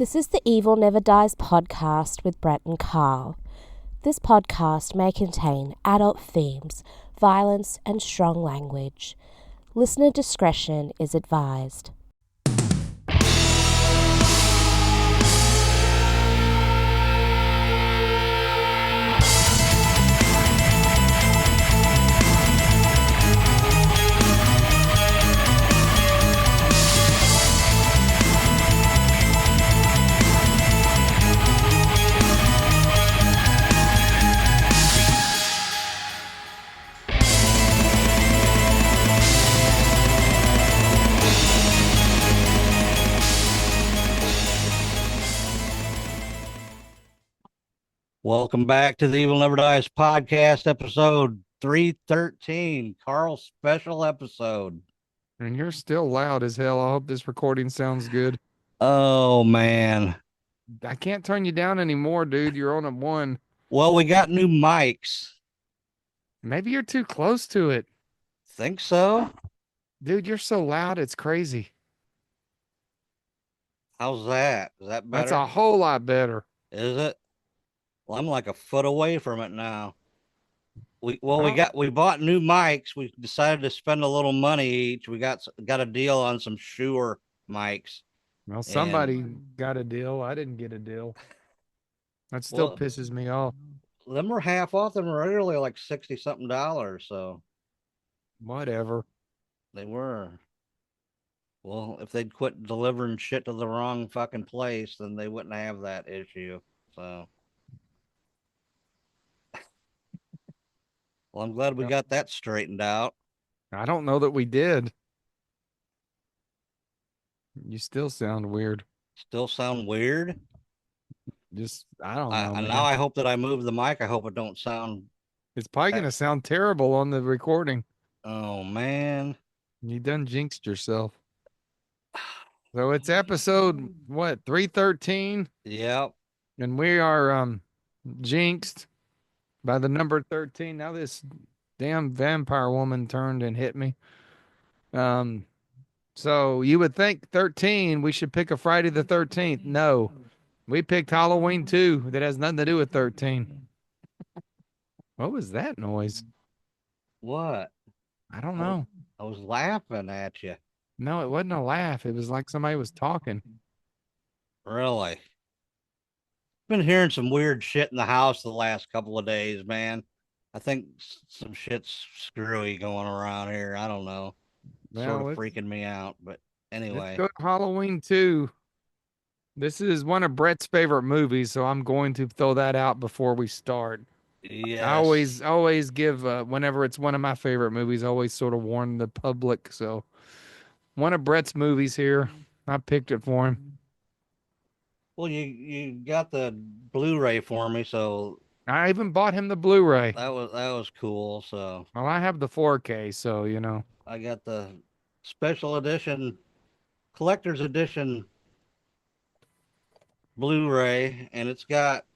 This is the Evil Never Dies podcast with Brett and Carl. This podcast may contain adult themes, violence, and strong language. Listener discretion is advised. Welcome back to the Evil Never Dies podcast, episode 313, Carl's special episode. And you're still loud as hell. I hope this recording sounds good. Oh, man. I can't turn you down anymore, dude. You're on a 1. Well, we got new mics. Maybe you're too close to it. Think so? Dude, you're so loud, it's crazy. How's that? Is that better? That's a whole lot better. Is it? Well, I'm like a foot away from it now. We bought new mics. We decided to spend a little money each. We got a deal on some Shure mics. Well, somebody got a deal. I didn't get a deal. That still pisses me off. Them were half off. Them were really like $60-something. So whatever. They were. Well, if they'd quit delivering shit to the wrong fucking place, then they wouldn't have that issue. So, well, I'm glad we got that straightened out. I don't know that we did. You still sound weird. Still sound weird? Just, I don't know. Now I hope that I move the mic. I hope it don't sound... It's probably going to sound terrible on the recording. Oh, man. You done jinxed yourself. So it's episode, 313? Yep. And we are jinxed by the number 13. Now this damn vampire woman turned and hit me. So you would think 13, we should pick a Friday the 13th. No, we picked Halloween 2. That has nothing to do with 13. What was that noise? What? I don't know. I was laughing at you. No, it wasn't a laugh. It was like somebody was talking. Really? Been hearing some weird shit in the house the last couple of days, man. I think some shit's screwy going around here. I don't know. Sort of freaking me out, but anyway. Let's go to Halloween 2. This is one of Brett's favorite movies, so I'm going to throw that out before we start. Yes. I always give, whenever it's one of my favorite movies, I always sort of warn the public. So one of Brett's movies here. I picked it for him. Well, you got the Blu-ray for me, so I even bought him the Blu-ray. That was cool. So well, I have the 4K, so you know. I got the special edition, collector's edition Blu-ray, and it's got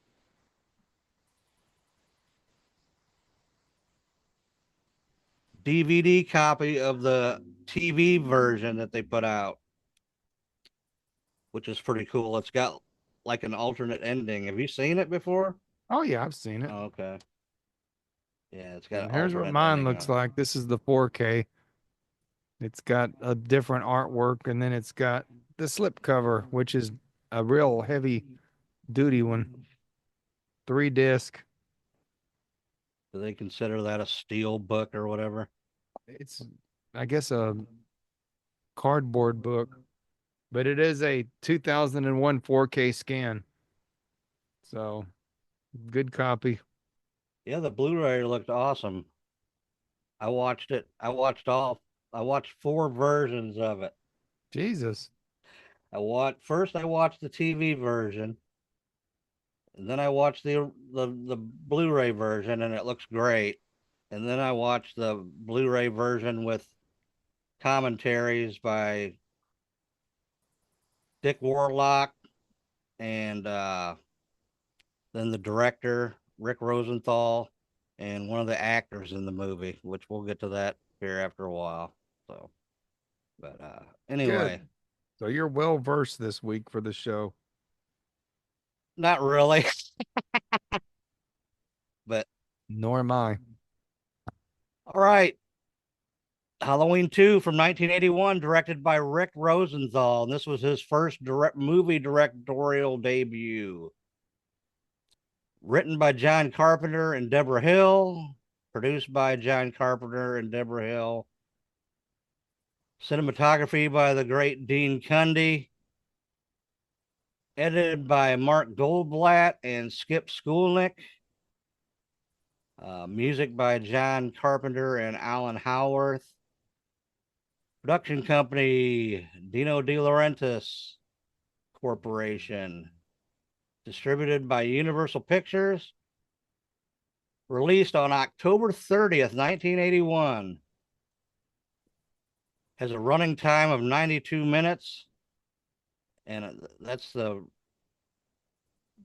DVD copy of the TV version that they put out, which is pretty cool. It's got like an alternate ending. Have you seen it before? Oh yeah, I've seen it. Oh, okay. Yeah, it's got. Here's what mine looks like. This is the 4K. It's got a different artwork, and then it's got the slipcover, which is a real heavy duty one. 3-disc. Do they consider that a steel book or whatever? It's, I guess, a cardboard book, but it is a 2001 4K scan. So, good copy. Yeah, the Blu-ray looked awesome. I watched it. I watched 4 versions of it. Jesus. First I watched the TV version, and then I watched the Blu-ray version, and it looks great. And then I watched the Blu-ray version with commentaries by Dickwarlock and then the director, Rick Rosenthal, and one of the actors in the movie, which we'll get to that here after a while. So, but anyway. Good. So you're well versed this week for the show. Not really, but Nor am I. all right. Halloween 2 from 1981, directed by Rick Rosenthal. And this was his first movie directorial debut. Written by John Carpenter and Deborah Hill. Produced by John Carpenter and Deborah Hill. Cinematography by the great Dean Cundy. Edited by Mark Goldblatt and Skip Skulnick. Music by John Carpenter and Alan Howarth. Production company Dino De Laurentiis Corporation. Distributed by Universal Pictures. Released on October 30th, 1981. Has a running time of 92 minutes. And that's the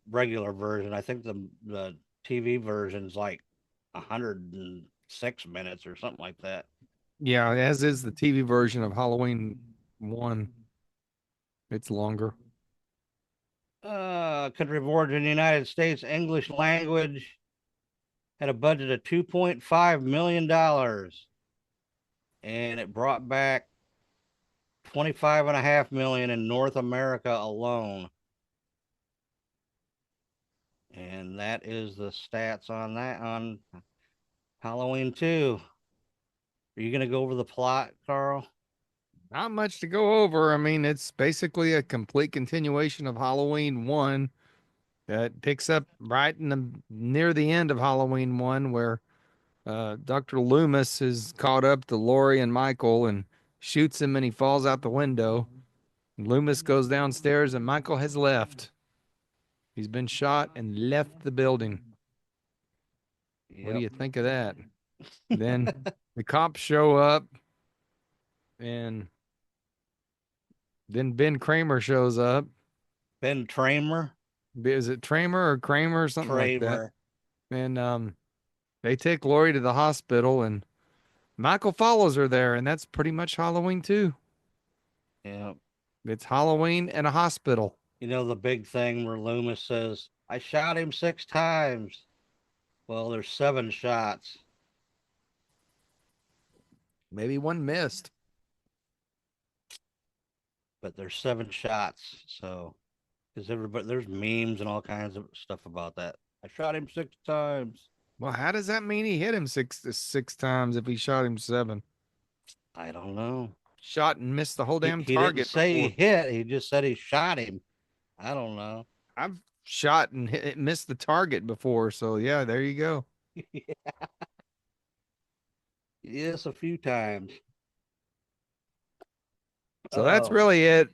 regular version. I think the TV version is like 106 minutes or something like that. Yeah, as is the TV version of Halloween 1. It's longer. Country of origin, United States, English language. Had a budget of $2.5 million. And it brought back 25.5 million in North America alone. And that is the stats on that on Halloween 2. Are you going to go over the plot, Carl? Not much to go over. I mean, it's basically a complete continuation of Halloween 1 that picks up right in the near the end of Halloween 1 where Dr. Loomis is caught up to Laurie and Michael and shoots him and he falls out the window. Loomis goes downstairs and Michael has left. He's been shot and left the building. What do you think of that? Then the cops show up and then Ben Kramer shows up. Ben Tramer? Is it Tramer or Kramer or something like that? Tramer. And they take Laurie to the hospital and Michael follows her there, and that's pretty much Halloween too. Yeah. It's Halloween and a hospital. You know the big thing where Loomis says, I shot him 6 times. Well, there's 7 shots. Maybe one missed. But there's 7 shots. So, because everybody, there's memes and all kinds of stuff about that. I shot him 6 times. Well, how does that mean he hit him six times if he shot him 7? I don't know. Shot and missed the whole damn He target didn't say before. he hit. He just said he shot him. I don't know. I've shot and missed the target before, so yeah, there you go. Yes, a few times. So that's really it.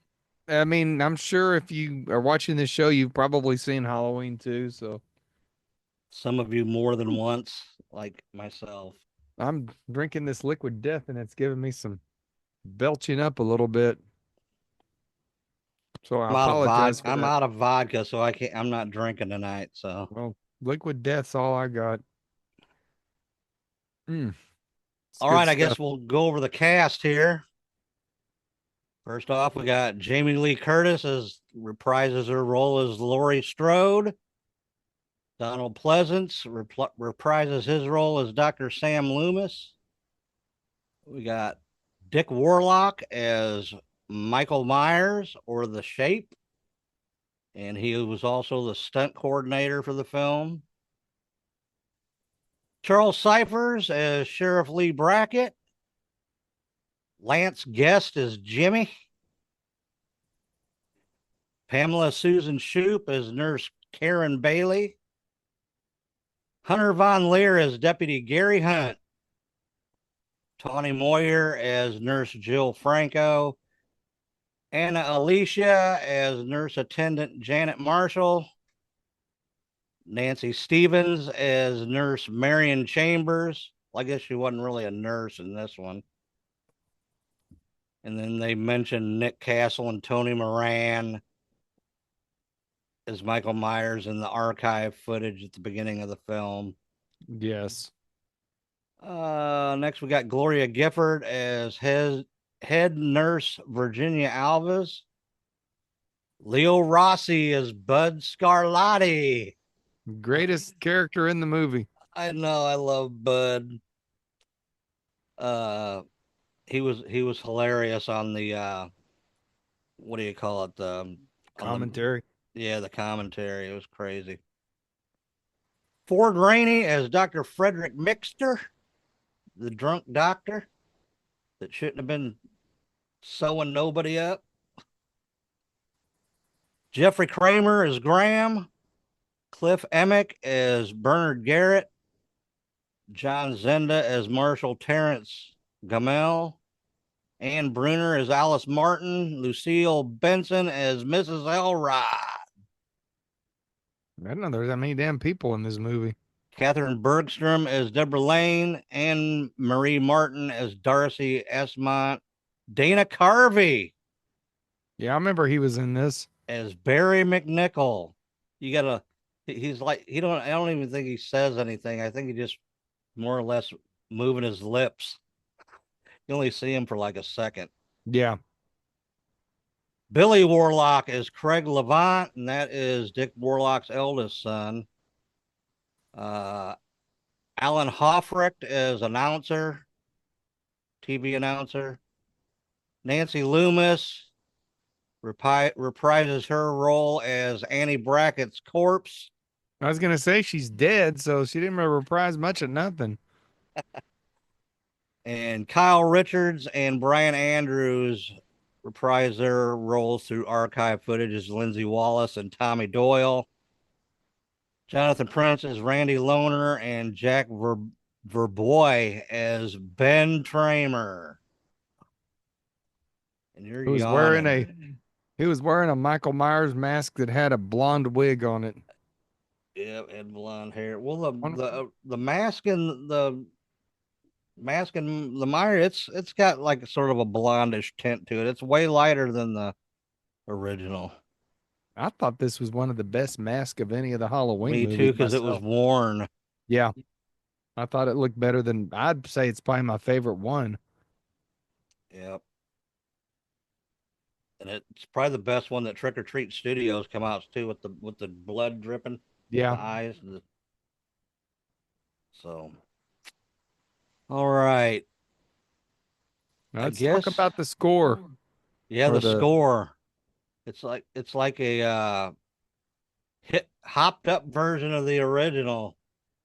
I mean, I'm sure if you are watching this show, you've probably seen Halloween too. So some of you more than once, like myself. I'm drinking this liquid death and it's giving me some belching up a little bit. So I apologize for that. I'm out of vodka, so I can't. I'm not drinking tonight. So well, liquid death's all I got. All right, I guess we'll go over the cast here. First off, we got Jamie Lee Curtis as reprises her role as Laurie Strode. Donald Pleasence reprises his role as Dr. Sam Loomis. We got Dick Warlock as Michael Myers, or The Shape. And he was also the stunt coordinator for the film. Charles Cyphers as Sheriff Lee Brackett. Lance Guest as Jimmy. Pamela Susan Shoop as Nurse Karen Bailey. Hunter Von Leer as Deputy Gary Hunt. Tawny Moyer as Nurse Jill Franco. Anna Alicia as Nurse Attendant Janet Marshall. Nancy Stevens as Nurse Marion Chambers. Well, I guess she wasn't really a nurse in this one. And then they mentioned Nick Castle and Tony Moran as Michael Myers in the archive footage at the beginning of the film. Yes. Next, we got Gloria Gifford as head nurse Virginia Alves. Leo Rossi is Bud Scarlatti. Greatest character in the movie. I know, I love Bud. Uh, he was hilarious on the what do you call it? On the Commentary. yeah, the commentary. It was crazy. Ford Rainey as Dr. Frederick Mixter, the drunk doctor that shouldn't have been sewing nobody up. Jeffrey Kramer as Graham. Cliff Emick as Bernard Garrett. John Zenda as Marshall Terrence Gamel. Ann Brunner as Alice Martin. Lucille Benson as Mrs. Elrod. I don't know there's that many damn people in this movie. Catherine Bergstrom as Deborah Lane. Anne Marie Martin as Darcy Esmont. Dana Carvey Yeah, I remember he was in this. as Barry McNichol. You gotta, he's like, I don't even think he says anything. I think he just more or less moving his lips. You only see him for like a second. Yeah. Billy Warlock is Craig Levant, and that is Dick Warlock's eldest son. Alan Hoffrecht is announcer, TV announcer. Nancy Loomis reprises her role as Annie Brackett's corpse. I was gonna say she's dead, so she didn't reprise much of nothing. And Kyle Richards and Brian Andrews reprise their roles through archive footage as Lindsay Wallace and Tommy Doyle. Jonathan Prince as Randy Lohner and Jack Verboy as Ben Tramer. And you're He was wearing a Michael Myers mask that had a blonde wig on it. Yeah, and blonde hair. Well, the mask and the Meyer, it's got like sort of a blondish tint to it. It's way lighter than the original. I thought this was one of the best masks of any of the Halloween Me movies too, because it was myself. worn. Yeah. I thought it looked better than I'd say it's probably my favorite one. Yep. And it's probably the best one that Trick or Treat Studios come out too, with the blood dripping, Yeah. the eyes. So, all right. Let's guess. talk about the score. Yeah, or the score. It's like a hopped up version of the original.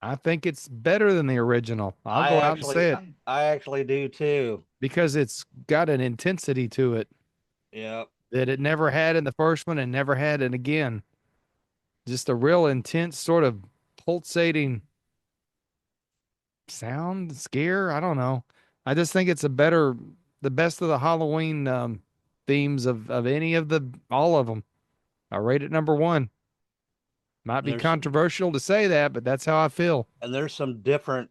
I think it's better than the original. I'll go out and say it. I actually do too. Because it's got an intensity to it Yep. that it never had in the first one and never had it again. Just a real intense sort of pulsating sound, scare. I don't know. I just think it's the best of the Halloween themes of any of all of them. I rate it number one. Might be controversial to say that, but that's how I feel. And there's some different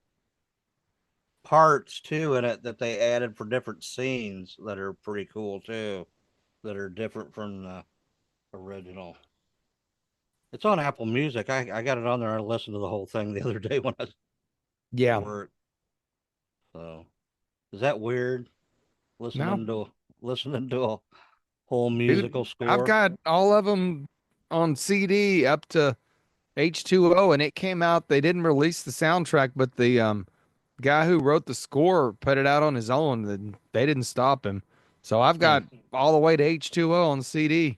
parts too in it that they added for different scenes that are pretty cool too, that are different from the original. It's on Apple Music. I got it on there. I listened to the whole thing the other day when I was at work. So, is that weird? Listening to a whole musical score. I've got all of them on CD up to H2O, and it came out. They didn't release the soundtrack, but the guy who wrote the score put it out on his own. And they didn't stop him. So I've got all the way to H2O on CD.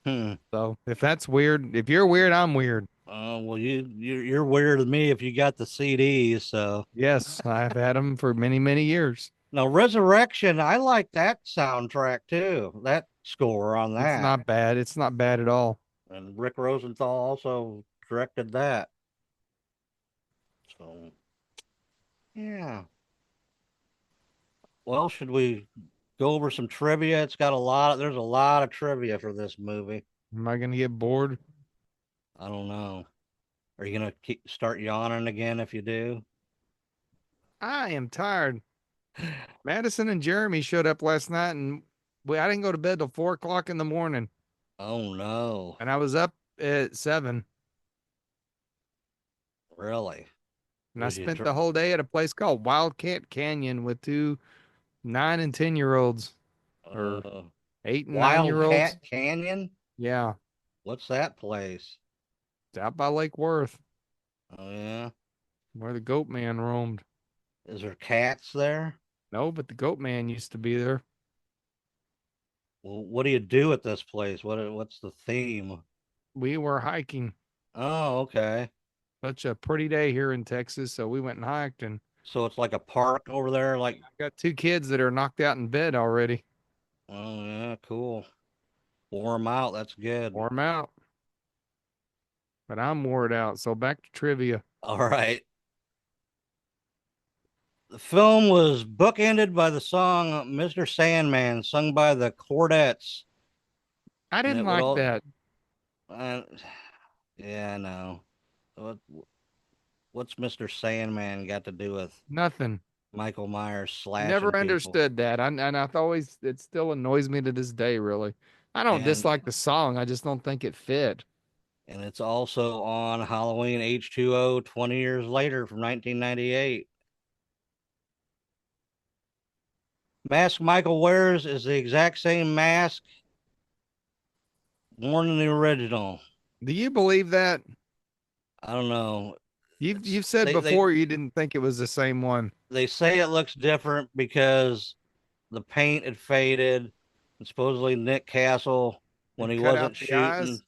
So if that's weird, if you're weird, I'm weird. Well, you're weirder than me if you got the CDs. So yes, I've had them for many, many years. Now, Resurrection, I like that soundtrack too. That score on that. It's not bad. It's not bad at all. And Rick Rosenthal also directed that. So, yeah. Well, should we go over some trivia? There's a lot of trivia for this movie. Am I going to get bored? I don't know. Are you going to start yawning again if you do? I am tired. Madison and Jeremy showed up last night, and I didn't go to bed till 4:00 in the morning. Oh no! And I was up at 7. Really? And I spent the whole day at a place called Wildcat Canyon with 2 9 and 10-year-olds, or 8 and 9-year-olds. Wildcat Canyon? Yeah, What's that place? it's out by Lake Worth, Oh yeah. where the Goat Man roamed. Is there cats there? No, but the Goat Man used to be there. Well, what do you do at this place? What's the theme? We were hiking. Oh, okay. Such a pretty day here in Texas, so we went and hiked, and So it's like a park over there, like, I got two kids that are knocked out in bed already. oh yeah, cool. Wore 'em out. That's good. Wore 'em out, but I'm wore out. So back to trivia. All right. The film was bookended by the song Mr. Sandman, sung by the Chordettes. I And didn't it would like all, that. uh, yeah, I know. What, what's Mr. Sandman got to do with Nothing. Michael Myers slashing Never people? understood that. And I've always, it still annoys me to this day, really. I don't And dislike the song. I just don't think it fit. and it's also on Halloween H2O 20 years later from 1998. Mask Michael wears is the exact same mask worn in the original. Do you believe that? I don't know. You've said They before you didn't think it was the same one. they say it looks different because the paint had faded, and supposedly Nick Castle, when It he cut out wasn't the eyes. shooting,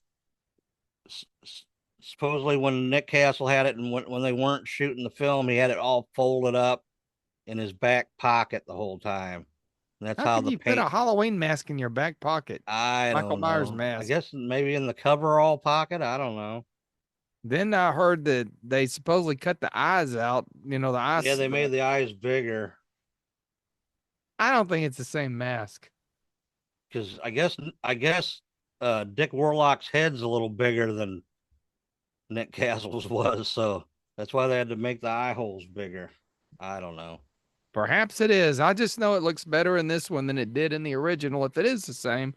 supposedly when Nick Castle had it, and when they weren't shooting the film, he had it all folded up in his back pocket the whole time. And that's How how can the you fit a paint. Halloween mask in your back pocket? I Michael don't Myers know. I mask. guess maybe in the coverall pocket. I don't know. Then I heard that they supposedly cut the eyes out. You know, the Yeah, eyes. they made the eyes bigger I don't think it's the same mask. because I guess Dick Warlock's head's a little bigger than Nick Castle's was, so that's why they had to make the eye holes bigger. I don't know. Perhaps it is. I just know it looks better in this one than it did in the original, if it is the same,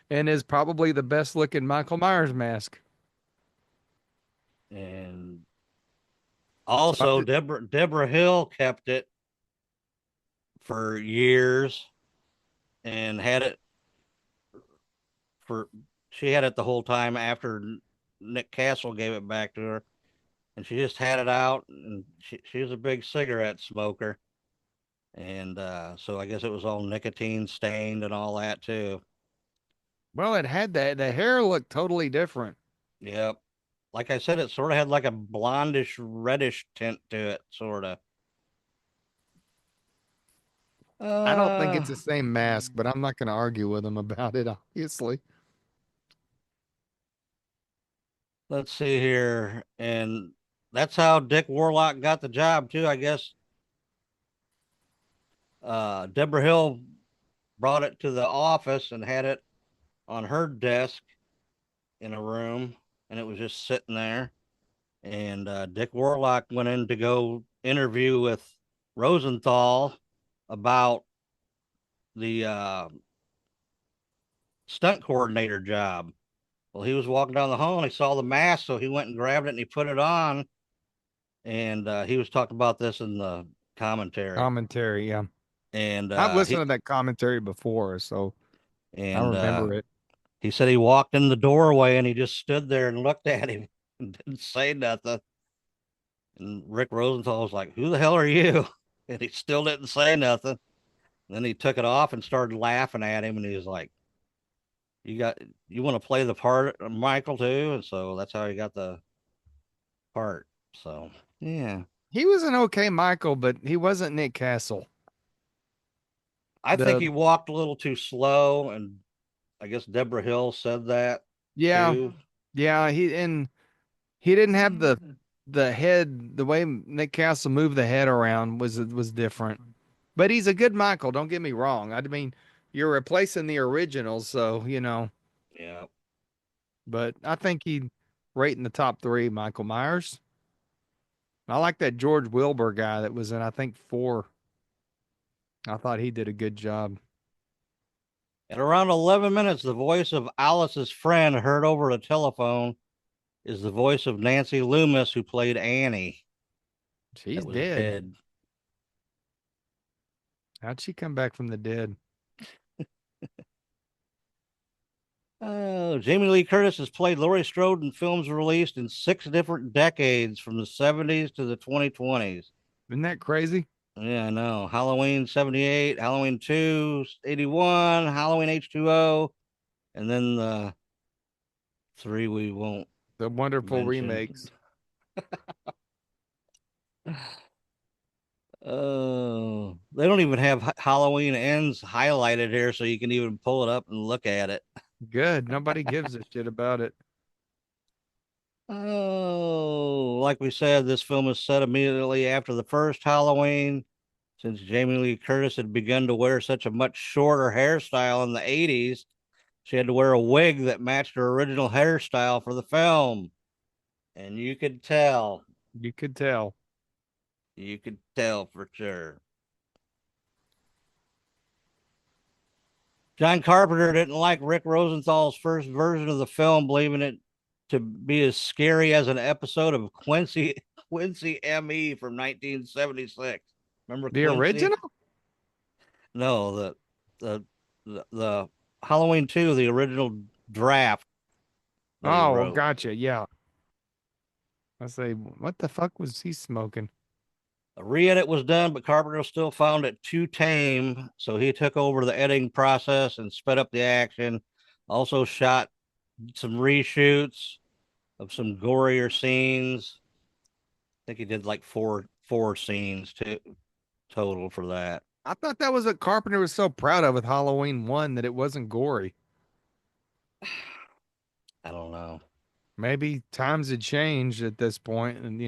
and is probably the best looking Michael Myers mask. And So also, Deborah Hill kept it for years and had it for she had it the whole time after Nick Castle gave it back to her, and she just had it out. And she was a big cigarette smoker, and so I guess it was all nicotine stained and all that too. well, it had that. The hair looked totally different. Yep. Like I said, it sort of had like a blondish reddish tint to it, sort of. I don't think it's Uh, the same mask, but I'm not going to argue with him about it, obviously. let's see here, and that's how Dick Warlock got the job too. I guess Deborah Hill brought it to the office and had it on her desk in a room, and it was just sitting there. And Dick Warlock went in to go interview with Rosenthal about the stunt coordinator job. Well, he was walking down the hall and he saw the mask, so he went and grabbed it and he put it on. And he was talking about this in the commentary. Commentary, yeah. And I've listened to that commentary before, so I and remember it. he said he walked in the doorway and he just stood there and looked at him and didn't say nothing. And Rick Rosenthal was like, "Who the hell are you?" And he still didn't say nothing. And then he took it off and started laughing at him, and he was like, you want to play the part of Michael too?" And so that's how he got the part. So yeah, He was an okay Michael, but he wasn't Nick Castle. I think The he walked a little too slow, and I guess Deborah Hill said that Yeah, too. yeah, he didn't have the head, the way Nick Castle moved the head around was different. But he's a good Michael, don't get me wrong. I mean, you're replacing the original, so, Yeah, but I think he'd rate in the top three, Michael Myers. I like that George Wilbur guy that was in, I think, four. I thought he did a good job. at around 11 minutes, the voice of Alice's friend heard over the telephone is the voice of Nancy Loomis, who played Annie. She's That was dead. dead. How'd she come back from the dead? Jamie Lee Curtis has played Laurie Strode in films released in 6 different decades from the 70s to the 2020s. Isn't that crazy? Yeah, I know. Halloween 78, Halloween 2, 81, Halloween H2O, and then the three we won't The wonderful mention. remakes. Oh, they don't even have Halloween ends highlighted here, so you can even pull it up and look at it. Good. Nobody gives a shit about it. Oh, like we said, this film is set immediately after the first Halloween, since Jamie Lee Curtis had begun to wear such a much shorter hairstyle in the 80s. She had to wear a wig that matched her original hairstyle for the film. And you could tell. You could tell. You could tell for sure. John Carpenter didn't like Rick Rosenthal's first version of the film, believing it to be as scary as an episode of Quincy M.E. from 1976. Remember The Quincy? original? No, the Halloween 2, the original draft that he Oh, wrote. gotcha. Yeah. I say, what the fuck was he smoking? A re-edit was done, but Carpenter still found it too tame, so he took over the editing process and sped up the action. Also shot some reshoots of some gorier scenes. I think he did like four scenes total for that. I thought that was what Carpenter was so proud of with Halloween 1 that it wasn't gory. I don't know. Maybe times had changed at this point and,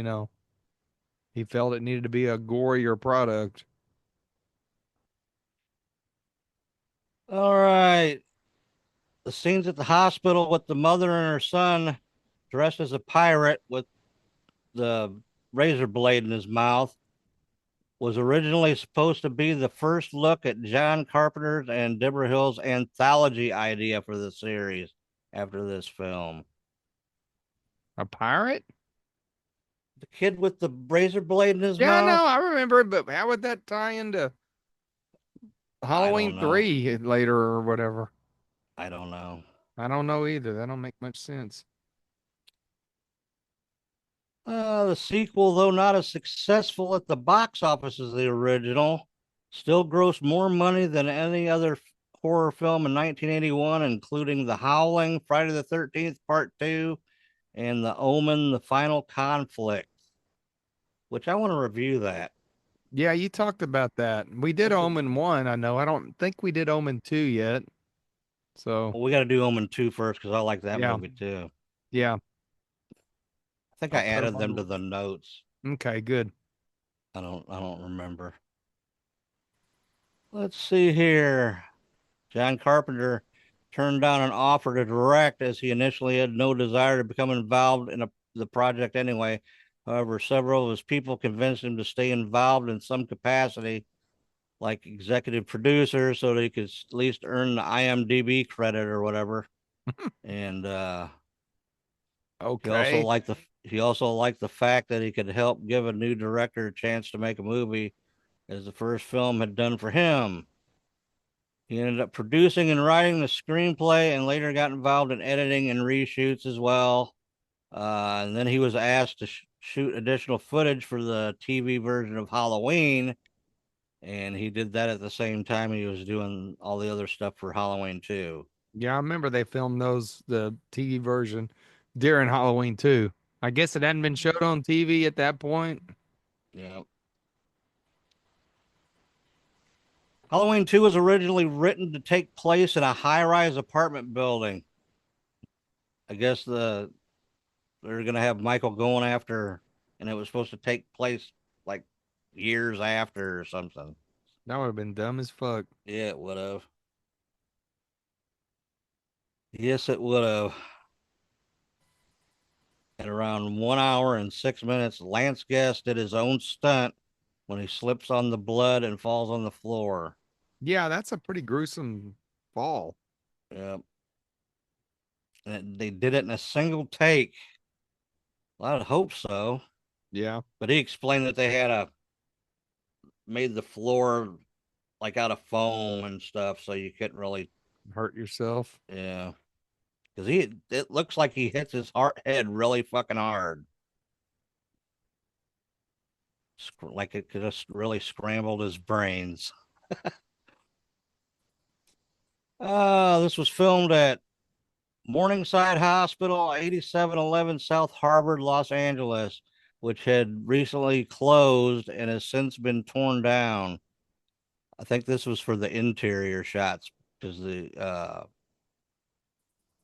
he felt it needed to be a gorier product. All right. The scenes at the hospital with the mother and her son dressed as a pirate with the razor blade in his mouth was originally supposed to be the first look at John Carpenter's and Deborah Hill's anthology idea for the series after this film. A pirate? The kid with the razor blade in his Yeah, mouth? no, I remember it, but how would that tie into I don't Halloween know. 3 later or whatever? I don't know. I don't know either. That don't make much sense. The sequel, though not as successful at the box office as the original, still grossed more money than any other horror film in 1981, including The Howling, Friday the 13th, Part 2, and The Omen, The Final Conflict, which I want to review that. Yeah, you talked about that. We did What's it? Omen 1, I know. I don't think we did Omen 2 yet. So, Well, we got to do Omen 2 first because I like that yeah, movie too. yeah. I think I'll I put them added on them the to the notes. Okay, good. I don't remember. Let's see here. John Carpenter turned down an offer to direct as he initially had no desire to become involved in the project anyway. However, several of his people convinced him to stay involved in some capacity, like executive producer, so that he could at least earn the IMDb credit or whatever. And he also Okay. liked the he also liked the fact that he could help give a new director a chance to make a movie, as the first film had done for him. He ended up producing and writing the screenplay and later got involved in editing and reshoots as well. And then he was asked to shoot additional footage for the TV version of Halloween. And he did that at the same time he was doing all the other stuff for Halloween too. Yeah, I remember they filmed the TV version during Halloween too. I guess it hadn't been showed on TV at that point. Yeah. Halloween 2 was originally written to take place in a high rise apartment building. I guess they're going to have Michael going after, and it was supposed to take place like years after or something. That would have been dumb as fuck. Yeah, it would have. Yes, it would have. At around 1 hour and 6 minutes, Lance Guest did his own stunt when he slips on the blood and falls on the floor. Yeah, that's a pretty gruesome fall. Yep. And they did it in a single take. Well, I'd hope so. Yeah, But he explained that they had made the floor like out of foam and stuff, so you couldn't really. hurt yourself. Yeah. because it looks like he hits his head really fucking hard, like it could just really scrambled his brains. This was filmed at Morningside Hospital, 8711 South Harvard, Los Angeles, which had recently closed and has since been torn down. I think this was for the interior shots because the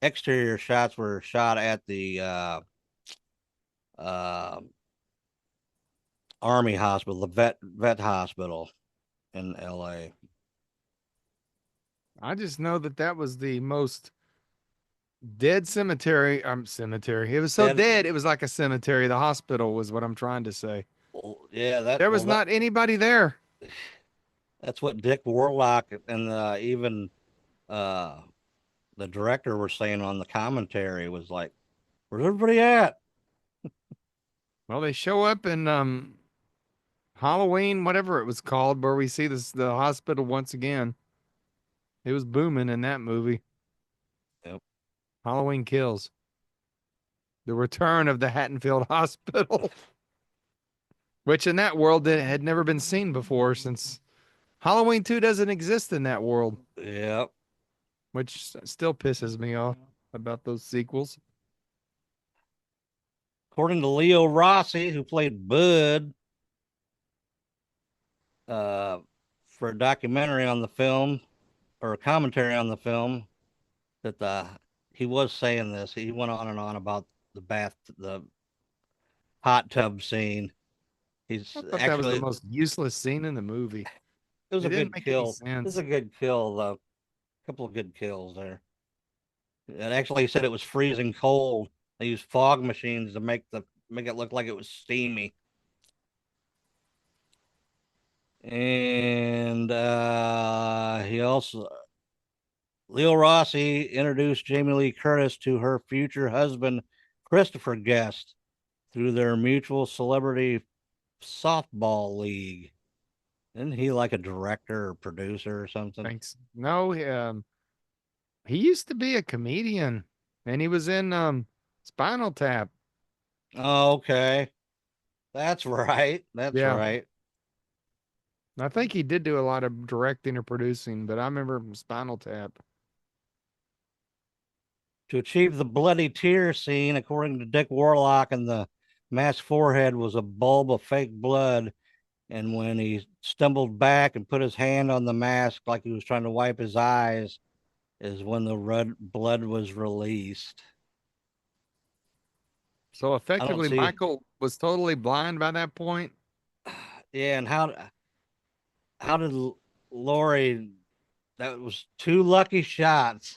exterior shots were shot at the uh, Army Hospital, the vet hospital in LA. I just know that that was the most dead cemetery. Cemetery. It was so dead. It was like a cemetery. The hospital was what I'm trying to say. Well, yeah, There was not anybody there. That's what Dick Warlock and even uh, the director were saying on the commentary was like, "Where's everybody at?" Well, they show up in Halloween, whatever it was called, where we see the hospital once again. It was booming in that movie. Yep. Halloween Kills. The return of the Haddonfield Hospital, which in that world had never been seen before since Halloween 2 doesn't exist in that world. Yep. Which still pisses me off about those sequels. According to Leo Rossi, who played Bud, for a documentary on the film or a commentary on the film, that he was saying this. He went on and on about the hot tub scene. He's I thought that was the actually most useless scene in the movie. it was It a didn't good make any kill. It was sense. a good kill. A couple of good kills there. And actually, he said it was freezing cold. They used fog machines to make it look like it was steamy. And he also Leo Rossi introduced Jamie Lee Curtis to her future husband Christopher Guest through their mutual celebrity softball league. Isn't he like a director or producer or something? Thanks. No, he used to be a comedian, and he was in Spinal Tap. Oh, okay. That's right. That's Yeah, right. I think he did do a lot of directing or producing, but I remember Spinal Tap. To achieve the bloody tear scene, according to Dick Warlock, and the masked forehead was a bulb of fake blood. And when he stumbled back and put his hand on the mask like he was trying to wipe his eyes, is when the red blood was released. So I don't effectively, see. Michael was totally blind by that point. Yeah, and how did Lori? That was two lucky shots.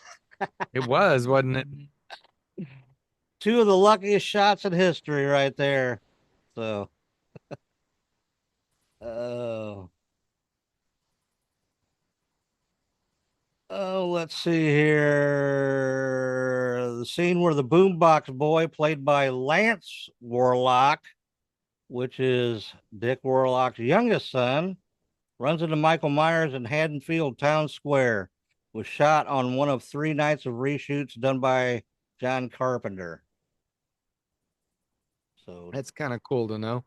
It was, wasn't it? Two of the luckiest shots in history, right there. So, oh, let's see here. The scene where the boombox boy, played by Lance Warlock, which is Dick Warlock's youngest son, runs into Michael Myers in Haddonfield Town Square, was shot on one of 3 nights of reshoots done by John Carpenter. So That's kind of cool to know.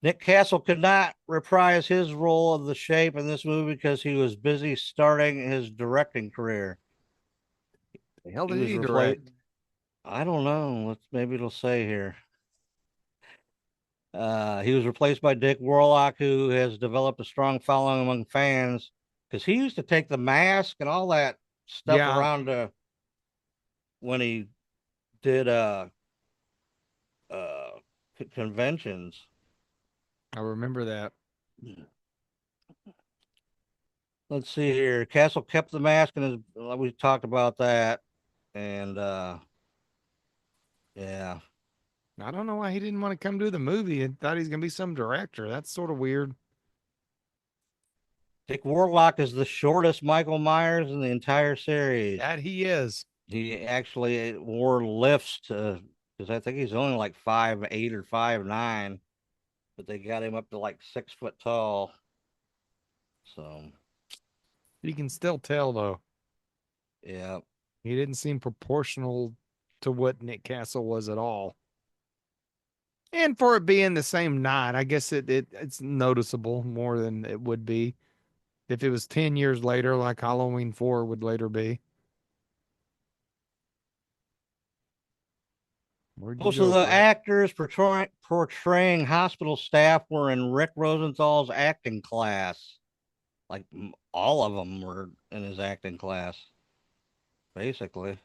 Nick Castle could not reprise his role of the Shape in this movie because he was busy starting his directing career. The hell He did was he replaced. direct? I don't know. Maybe it'll say here. He was replaced by Dick Warlock, who has developed a strong following among fans because he used to take the mask and all that stuff Yeah, around when he did uh conventions. I remember that. Let's see here. Castle kept the mask and his, we talked about that. And yeah. I don't know why he didn't want to come do the movie. I thought he's gonna be some director. That's sort of weird. Dick Warlock is the shortest Michael Myers in the entire series. That he is. He actually wore lifts to because I think he's only like 5'8" or 5'9", but they got him up to like 6 foot tall. So You can still tell though. Yeah. He didn't seem proportional to what Nick Castle was at all. And for it being the same night, I guess it's noticeable more than it would be if it was 10 years later, like Halloween 4 would later be. Where'd you Most of go, the Brett? actors portraying hospital staff were in Rick Rosenthal's acting class. Like all of them were in his acting class, basically.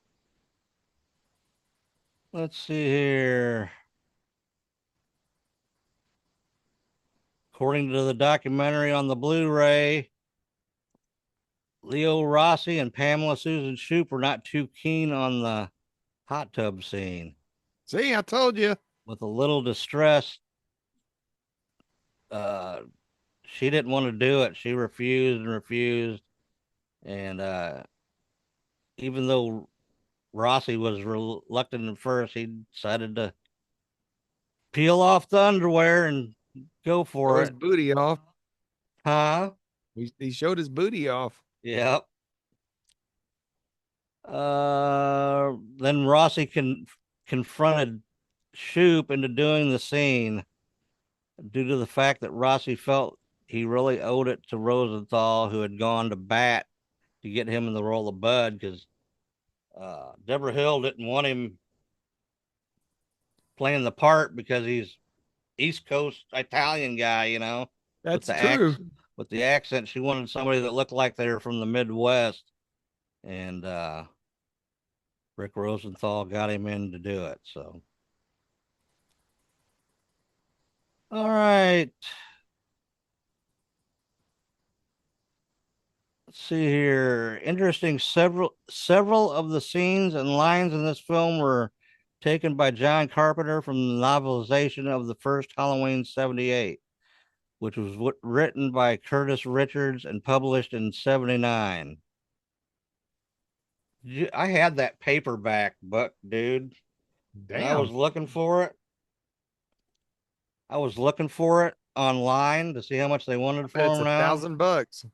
Let's see here. According to the documentary on the Blu-ray, Leo Rossi and Pamela Susan Shoop were not too keen on the hot tub scene. See, I told you. With a little distress, uh, she didn't want to do it. She refused and refused. And even though Rossi was reluctant at first, he decided to peel off the underwear and go Show for his it. booty off. Huh? He showed his booty off. Yep. Then Rossi confronted Shoop into doing the scene due to the fact that Rossi felt he really owed it to Rosenthal, who had gone to bat to get him in the role of Bud, because Deborah Hill didn't want him playing the part because he's East Coast Italian guy, with That's the true. with the accent. She wanted somebody that looked like they were from the Midwest, and Rick Rosenthal got him in to do it. So, all right. Let's see here. Interesting. Several of the scenes and lines in this film were taken by John Carpenter from the novelization of the first Halloween '78, which was written by Curtis Richards and published in '79. I had that paperback book, dude, and I was Damn. looking for it. I was looking for it online to see how much they wanted Bet for it's them now. $1,000.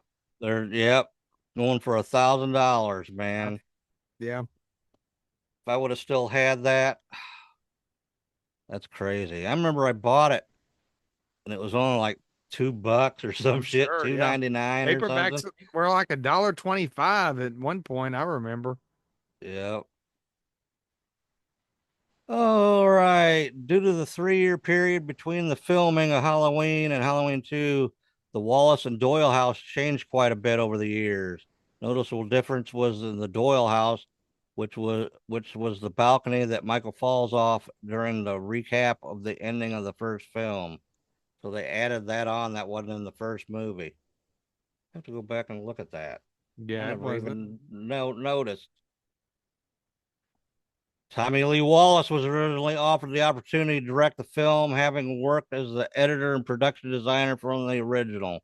They're, yep, going for $1,000, I, man. yeah. If I would have still had that, that's crazy. I remember I bought it and it was only like $2 or some I'm shit, sure. Yeah. 2.99 or something. Paperbacks were like $1.25 at one point, I remember. Yep. All right. Due to the 3-year period between the filming of Halloween and Halloween 2, the Wallace and Doyle house changed quite a bit over the years. Noticeable difference was in the Doyle house, which was the balcony that Michael falls off during the recap of the ending of the first film. So they added that on that wasn't in the first movie. I have to go back and look at that. I Yeah, it never wasn't. even noticed. Tommy Lee Wallace was originally offered the opportunity to direct the film, having worked as the editor and production designer from the original.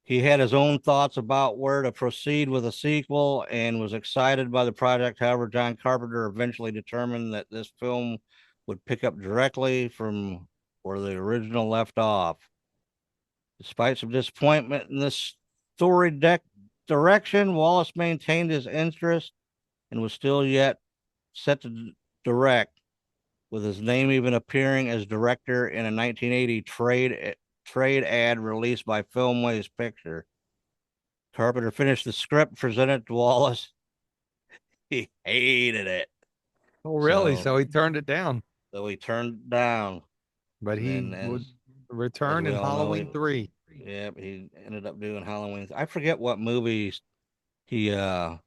He had his own thoughts about where to proceed with a sequel and was excited by the project. However, John Carpenter eventually determined that this film would pick up directly from where the original left off. Despite some disappointment in this story direction, Wallace maintained his interest and was still yet set to direct, with his name even appearing as director in a 1980 trade ad released by Filmways Picture. Carpenter finished the script, presented to Wallace. He hated it. Oh, really? So, So he turned it down. so he turned it down. But And he then would as return we in all know, Halloween 3. yep, he ended up doing Halloween. I forget what movies he Did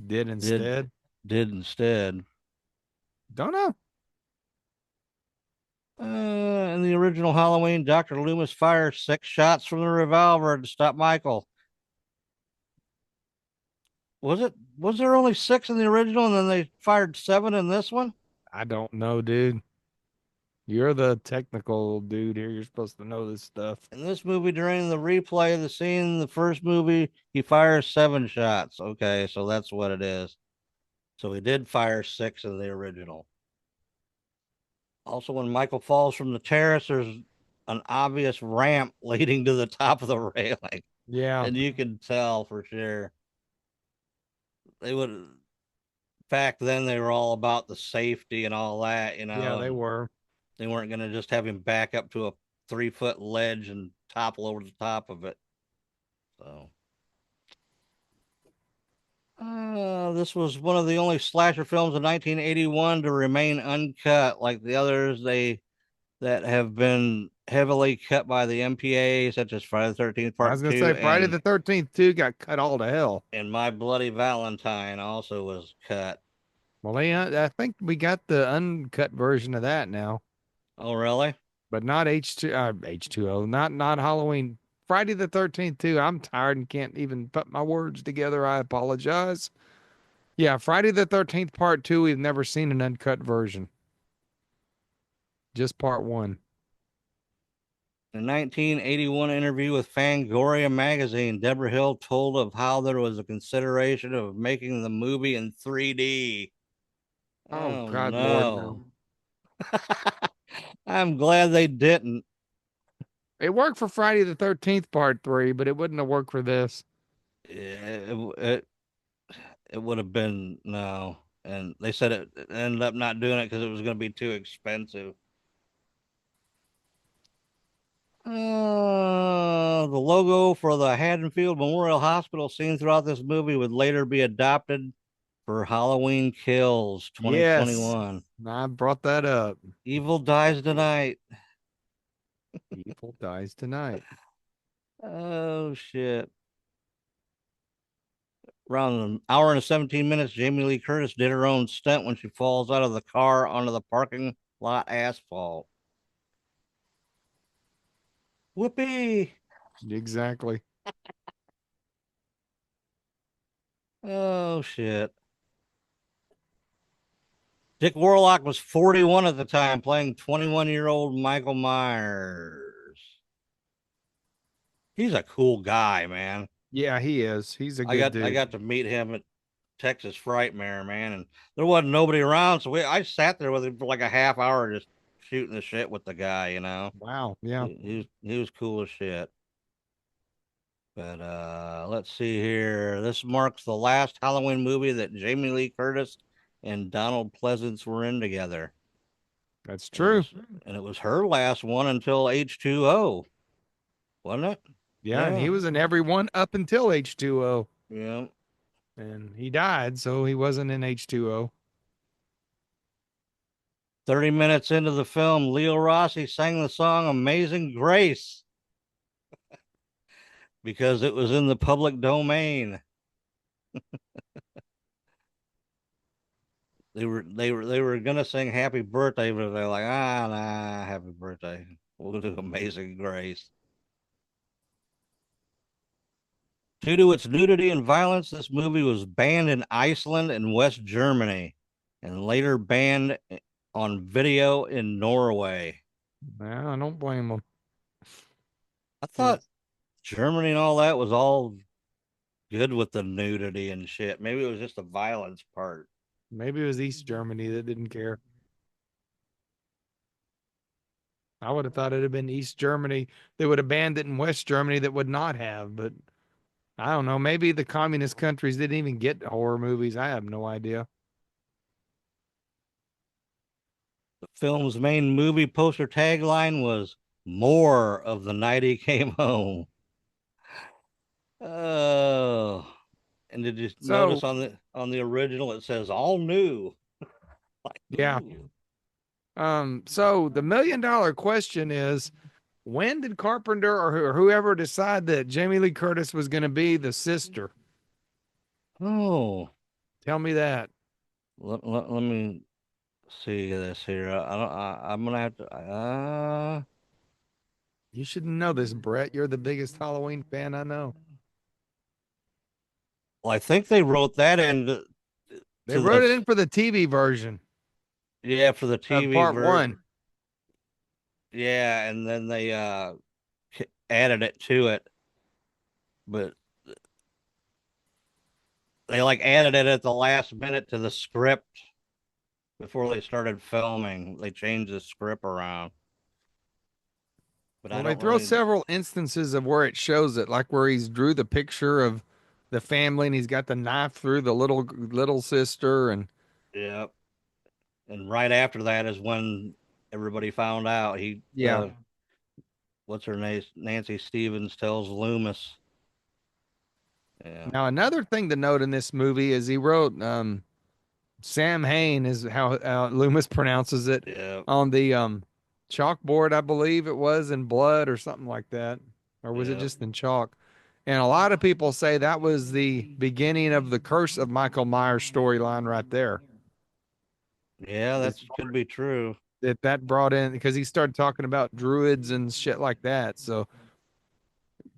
did instead. did instead. Don't know. In the original Halloween, Dr. Loomis fires 6 shots from the revolver to stop Michael. Was there only 6 in the original and then they fired 7 in this one? I don't know, dude. You're the technical dude here. You're supposed to know this stuff. In this movie, during the replay of the scene in the first movie, he fires 7 shots. Okay, so that's what it is. So he did fire 6 in the original. Also, when Michael falls from the terrace, there's an obvious ramp leading to the top of the railing. Yeah. And you can tell for sure. they would back then they were all about the safety and all that, Yeah, they and were. they weren't going to just have him back up to a 3 foot ledge and topple over the top of it. So, this was one of the only slasher films in 1981 to remain uncut, like the others they that have been heavily cut by the MPA, such as Friday the 13th I was Part gonna 2 say Friday the 13th 2 got cut all to hell. and My Bloody Valentine also was cut. Well, I think we got the uncut version of that now, Oh, really? but not H2O, not Halloween. Friday the 13th 2. I'm tired and can't even put my words together. I apologize. Yeah, Friday the 13th Part 2. We've never seen an uncut version. Just Part 1. In a 1981 interview with Fangoria magazine, Deborah Hill told of how there was a consideration of making the movie in 3D. Oh Oh God, Lord, no. no. I'm glad they didn't. It worked for Friday the 13th Part 3, but it wouldn't have worked for this. It would have been no. And they said it ended up not doing it because it was going to be too expensive. The logo for the Haddonfield Memorial Hospital seen throughout this movie would later be adopted for Halloween Kills Yes, 2021. I brought that up. Evil dies tonight. Evil dies tonight. Oh shit. Around an hour and 17 minutes, Jamie Lee Curtis did her own stunt when she falls out of the car onto the parking lot asphalt. Whoopee. Exactly. Oh shit. Dick Warlock was 41 at the time, playing 21-year-old Michael Myers. He's a cool guy, man. Yeah, he is. He's a I good got I dude. got to meet him at Texas Frightmare, man, and there wasn't nobody around, so I sat there with him for like a half hour just shooting the shit with the guy. Wow. Yeah. He was cool as shit. But let's see here. This marks the last Halloween movie that Jamie Lee Curtis and Donald Pleasence were in together. That's And it true. was and it was her last one until H2O, wasn't it? Yeah, and Yeah. he was in every one up until H2O. Yeah. And he died, so he wasn't in H2O. 30 minutes into the film, Leo Rossi sang the song Amazing Grace because it was in the public domain. They were gonna sing Happy Birthday, but they're like, nah, Happy Birthday. We'll do Amazing Grace. Due to its nudity and violence, this movie was banned in Iceland and West Germany, and later banned on video in Norway. Nah, I don't blame him. I thought Germany and all that was all good with the nudity and shit. Maybe it was just the violence part. Maybe it was East Germany that didn't care. I would have thought it'd have been East Germany that would have banned it, in West Germany that would not have. But I don't know. Maybe the communist countries didn't even get horror movies. I have no idea. The film's main movie poster tagline was "More of the Night He Came Home." Oh, and did you So, notice on the original it says "all new"? Like, yeah. ooh. So the $1 million question is, when did Carpenter or whoever decide that Jamie Lee Curtis was going to be the sister? Oh, Tell me that. let me see this here. I'm gonna have to. You should know this, Brett. You're the biggest Halloween fan I know. Well, I think they wrote that in They to wrote it the in for the TV version yeah for the of TV part version. one. Yeah, and then they added it to it, but they like added it at the last minute to the script before they started filming. They changed the script around, but I Well, they don't throw really. several instances of where it shows it, like where he's drew the picture of the family, and he's got the knife through the little sister, and Yeah. And right after that is when everybody found out. yeah. What's her name? Nancy Stevens tells Loomis. Yeah. Now another thing to note in this movie is he wrote Sam Hain is how Loomis pronounces it Yeah. on the chalkboard, I believe it was in blood or something like that, or was it Yeah. just in chalk? And a lot of people say that was the beginning of the Curse of Michael Myers storyline right there. Yeah, that Is could be true. that brought in because he started talking about druids and shit like that. So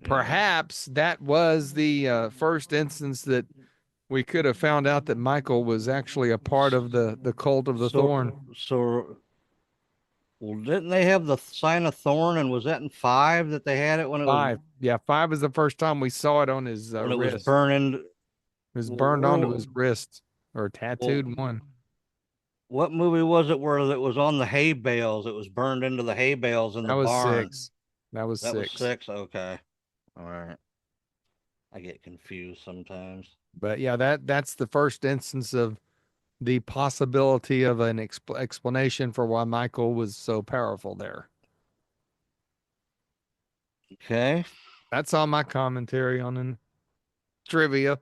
Yeah. perhaps that was the first instance that we could have found out that Michael was actually a part of the cult of the Thorn. So, well, didn't they have the sign of Thorn? And was that in 5 that they had it Five. Yeah, five is the first time we saw it on his when it was wrist. burning? It was burned onto his Well, wrist or well, tattooed one. what movie was it where it was on the hay bales? It was burned into the hay bales in That the was barn. six. That was That was six. 6. Okay. All right. I get confused sometimes. But yeah, that's the first instance of the possibility of an explanation for why Michael was so powerful there. Okay. That's all my commentary on the trivia.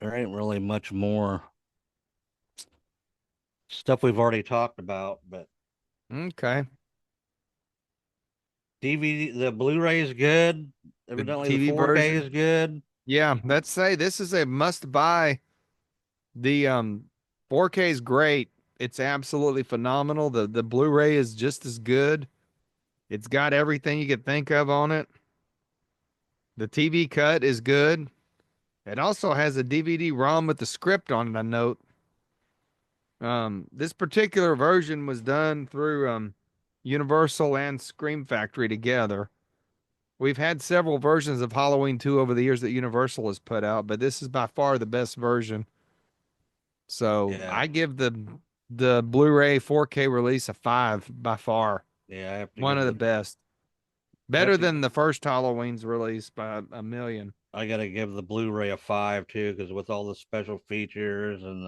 There ain't really much more stuff we've already talked about, but Okay. DVD, the Blu-ray is good. The Evidently, the TV 4K version. is good. Yeah, let's say this is a must buy. The 4K is great. It's absolutely phenomenal. The Blu-ray is just as good. It's got everything you could think of on it. The TV cut is good. It also has a DVD ROM with the script on it, I note. This particular version was done through Universal and Scream Factory together. We've had several versions of Halloween 2 over the years that Universal has put out, but this is by far the best version. So Yeah, I give the Blu-ray 4K release a 5 by far. yeah. One of the best. I have Better to. than the first Halloween's release by a million. I gotta give the Blu-ray a 5 too, because with all the special features and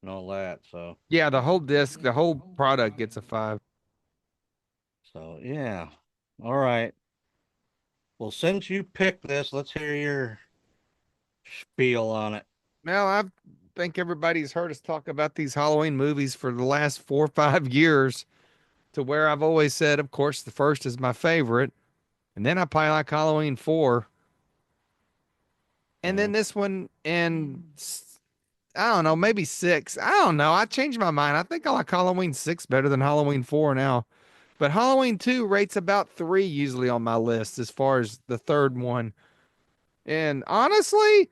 all that. Yeah, the whole disc, the whole product gets a 5. Yeah. All right. Well, since you picked this, let's hear your spiel on it. Now, I think everybody's heard us talk about these Halloween movies for the last 4 or 5 years, to where I've always said, of course, the first is my favorite. And then I probably like Halloween 4. And Okay. then this one, and I don't know, maybe 6. I don't know. I changed my mind. I think I like Halloween 6 better than Halloween 4 now. But Halloween 2 rates about 3 usually on my list as far as the third one. And honestly,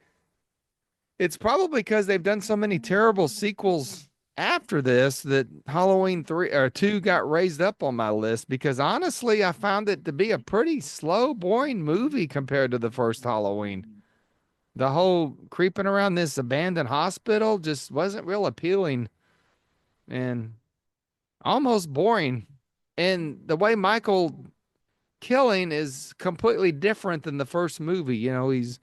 it's probably because they've done so many terrible sequels after this that Halloween 3 or 2 got raised up on my list, because honestly, I found it to be a pretty slow, boring movie compared to the first Halloween. The whole creeping around this abandoned hospital just wasn't real appealing and almost boring. And the way Michael killing is completely different than the first movie. You know, he's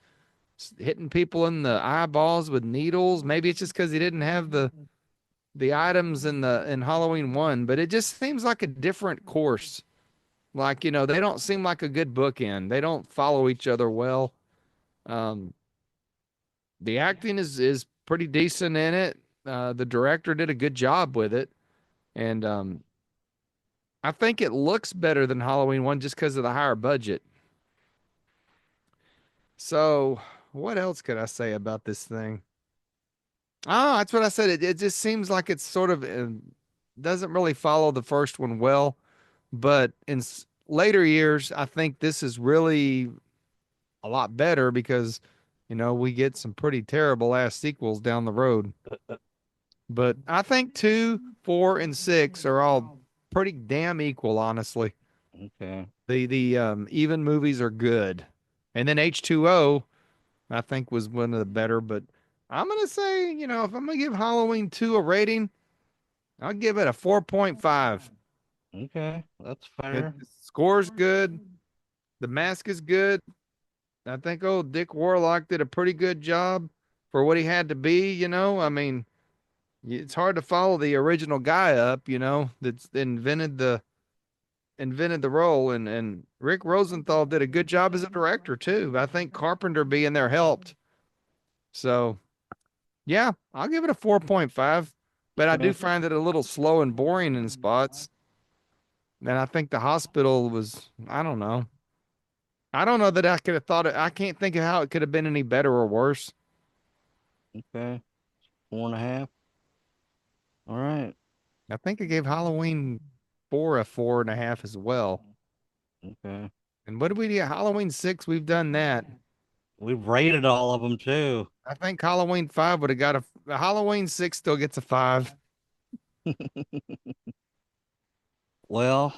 hitting people in the eyeballs with needles. Maybe it's just because he didn't have the items in Halloween 1, but it just seems like a different course. Like, they don't seem like a good bookend. They don't follow each other well. Um, the acting is pretty decent in it. The director did a good job with it, and I think it looks better than Halloween 1 just because of the higher budget. So, what else could I say about this thing? Oh, that's what I said. It just seems like it's sort of doesn't really follow the first one well, but in later years, I think this is really a lot better because, we get some pretty terrible ass sequels down the road. But I think 2, 4, and 6 are all pretty damn equal, honestly. Okay. The even movies are good, and then H2O I think was one of the better. But I'm gonna say, if I'm gonna give Halloween 2 a rating, I'll give it a 4.5. Okay. That's It fair. the score's good, the mask is good, I think old Dick Warlock did a pretty good job for what he had to be, you know. I mean, it's hard to follow the original guy up, you know, that's invented the role, and Rick Rosenthal did a good job as a director too. I think Carpenter being there helped. So, yeah, I'll give it a 4.5, but I do Okay. find it a little slow and boring in spots. And I think the hospital was, I don't know. I don't know that I could have thought it. I can't think of how it could have been any better or worse. Okay. 4.5. All right. I think I gave Halloween 4 a 4.5 as well. Okay. And what did we do? Halloween 6, we've done that. We've rated all of them too. I think Halloween 5 would have got a Halloween 6 still gets a 5. Well,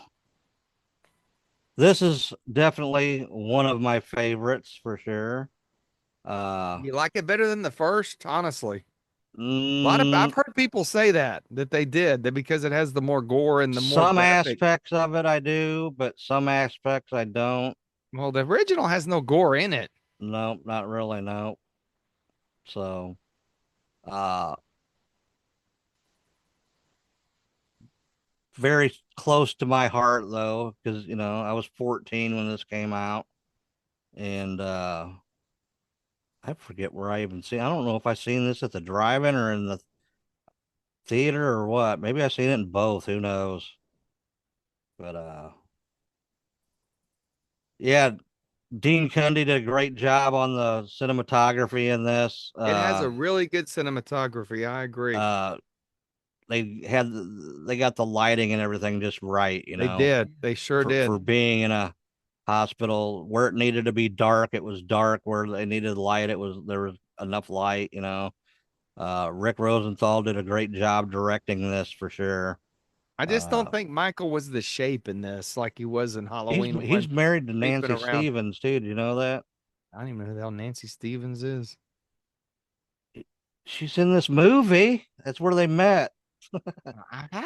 this is definitely one of my favorites for sure. Uh, You like it better than the first, honestly. I've mm, heard people say that they did that because it has the more gore and the more some graphic. aspects of it I do, but some aspects I don't. Well, the original has no gore in it. No, not really. No. So, uh, very close to my heart though, because I was 14 when this came out, and I forget where I even seen. I don't know if I seen this at the drive-in or in the theater or what. Maybe I seen it in both. Who knows? But yeah, Dean Cundy did a great job on the cinematography in this. It has a really good cinematography. I agree. Uh, they got the lighting and everything just right. They did. They sure For did. being in a hospital where it needed to be dark, it was dark. Where they needed light, there was enough light. Rick Rosenthal did a great job directing this for sure. I just don't Uh, think Michael was the shape in this like he was in Halloween he's 1, married to creeping Nancy around. Stevens too. Do you know that? I don't even know who the hell Nancy Stevens is. She's in this movie. That's where they met. How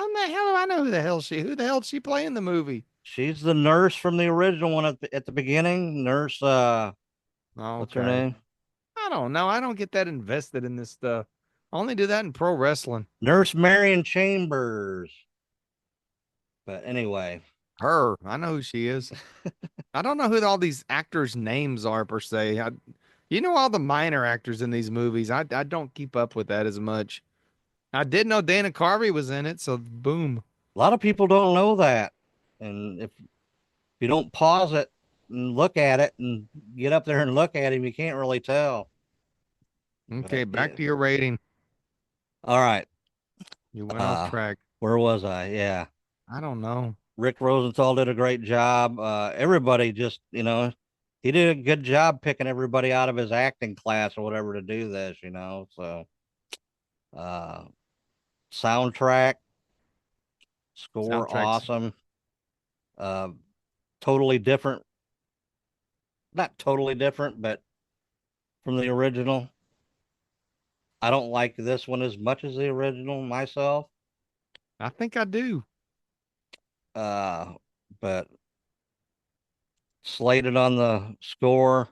in the hell do I know who the hell did she play in the movie? She's the nurse from the original one at the beginning. Nurse, what's her Okay. name? I don't know. I don't get that invested in this stuff. I only do that in pro wrestling. Nurse Marion Chambers. But anyway, Her. I know who she is. I don't know who all these actors' names are per se. You know all the minor actors in these movies. I don't keep up with that as much. I did know Dana Carvey was in it, so boom. a lot of people don't know that. And if you don't pause it and look at it and get up there and look at him, you can't really tell. Okay, But back yeah. to your rating. All right. You went off Uh, track. where was I? Yeah. I don't know. Rick Rosenthal did a great job. Everybody just, he did a good job picking everybody out of his acting class or whatever to do this. So, uh, soundtrack, score, Soundtracks. awesome. Uh, totally different. Not totally different, but from the original. I don't like this one as much as the original myself. I think I do. Uh, but slated on the score,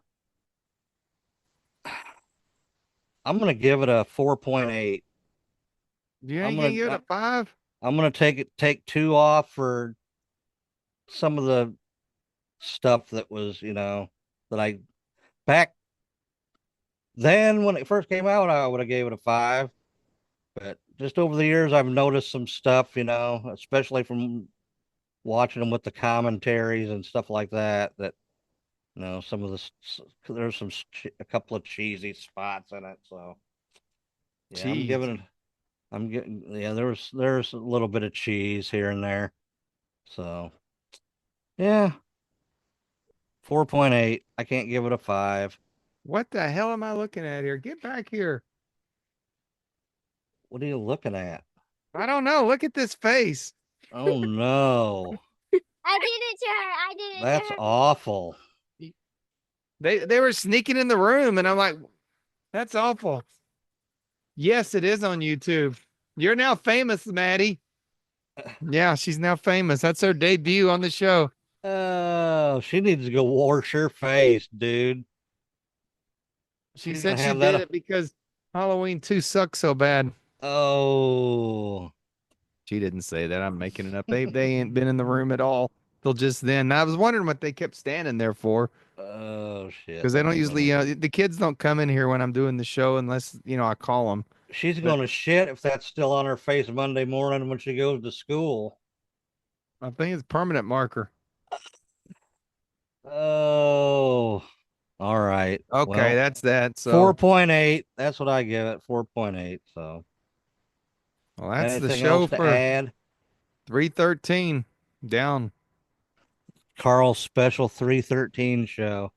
I'm gonna give it a 4.8. You I'm ain't gonna gonna give it a 5? I'm gonna take two off for some of the stuff that was, that I back then when it first came out, I would have gave it a 5. But just over the years, I've noticed some stuff, especially from watching them with the commentaries and stuff like that. That some of the there's a couple of cheesy spots in it. So yeah, Cheese. I'm getting yeah. There's a little bit of cheese here and there. So yeah, 4.8. I can't give it a 5. What the hell am I looking at here? Get back here. What are you looking at? I don't know. Look at this face. Oh no. I did it to her. I did it That's to her. awful. They were sneaking in the room, and I'm like, that's awful. Yes, it is on YouTube. You're now famous, Maddie. Yeah, she's now famous. That's her debut on the show. Oh, she needs to go wash her face, dude. She She's said gonna she have did that. it because Halloween 2 sucks so bad. Oh, She didn't say that. I'm making it up. They ain't been in the room at all till just then. I was wondering what they kept standing there for oh shit. because they don't usually. The kids don't come in here when I'm doing the show unless I call them. She's But gonna shit if that's still on her face Monday morning when she goes to school. I think it's permanent marker. Oh, all right. Okay, Well, that's that. So 4.8. That's what I give it. 4.8. So, well, that's the anything show else to for add? 313 down. Carl's special 313 show.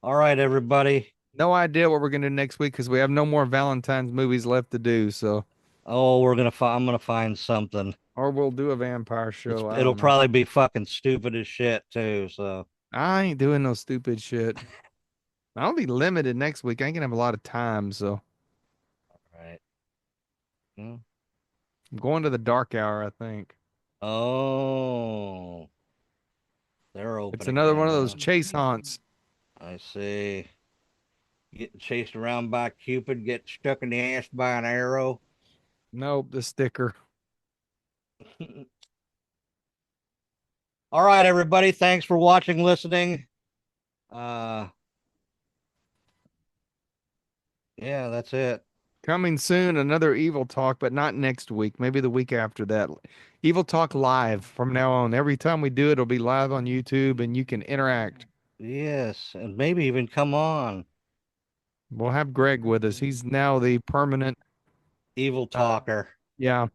All right, everybody. No idea what we're gonna do next week because we have no more Valentine's movies left to do. So, Oh, I'm gonna find something. or we'll do a vampire show. I It'll don't know. probably be fucking stupid as shit too. So I ain't doing no stupid shit. I'll be limited next week. I ain't gonna have a lot of time, so all right. Hmm. I'm going to the dark hour, I think. Oh, they're open. It's another one of again, those huh? chase haunts. I see. Getting chased around by Cupid, get stuck in the ass by an arrow. Nope, the sticker. All right, everybody. Thanks for watching, listening. Yeah, that's it. Coming soon, another Evil Talk, but not next week. Maybe the week after that. Evil Talk live from now on. Every time we do it, it'll be live on YouTube and you can interact. Yes, and maybe even come on. We'll have Greg with us. He's now the permanent Evil talker. Yeah.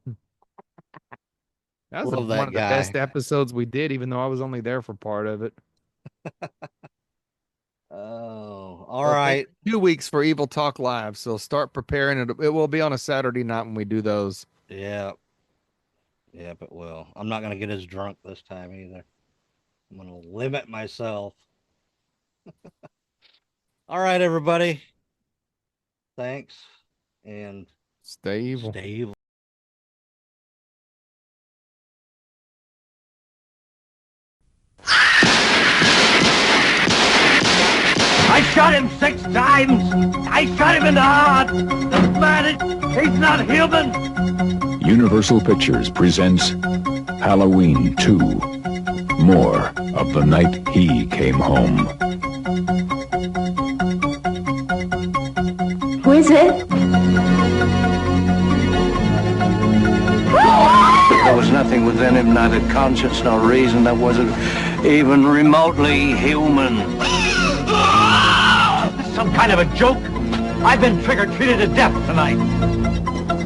That was Love one that of the guy. best episodes we did, even though I was only there for part of it. Oh, all Well, right. 2 weeks for Evil Talk Live, so start preparing. It will be on a Saturday night when we do those. Yeah. Yep, it will. I'm not going to get as drunk this time either. I'm going to limit myself. All right, everybody. Thanks. And Stay evil. stay evil. I shot him 6 times. I shot him in the heart. The man, he's not human. Universal Pictures presents Halloween 2. More of the night he came home. Who is it? There was nothing within him, neither conscience nor reason, that wasn't even remotely human. This is some kind of a joke. I've been trigger-treated to death tonight.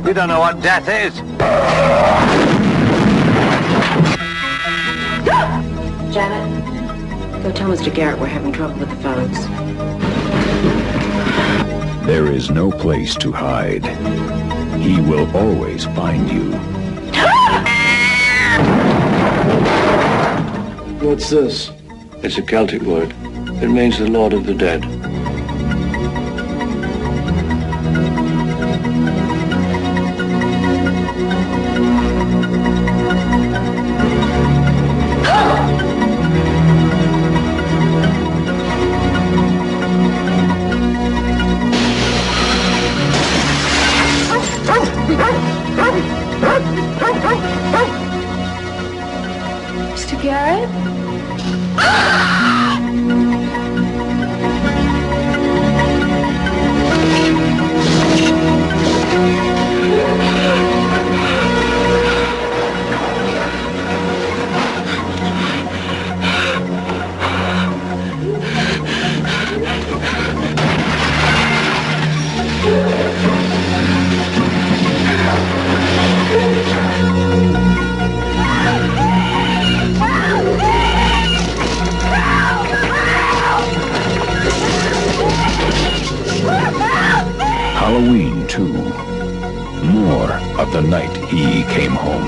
You don't know what death is. Janet, go tell Mr. Garrett we're having trouble with the phones. There is no place to hide. He will always find you. What's this? It's a Celtic word. It means the Lord of the Dead. Mr. Garrett? Halloween 2. More of the night he came home.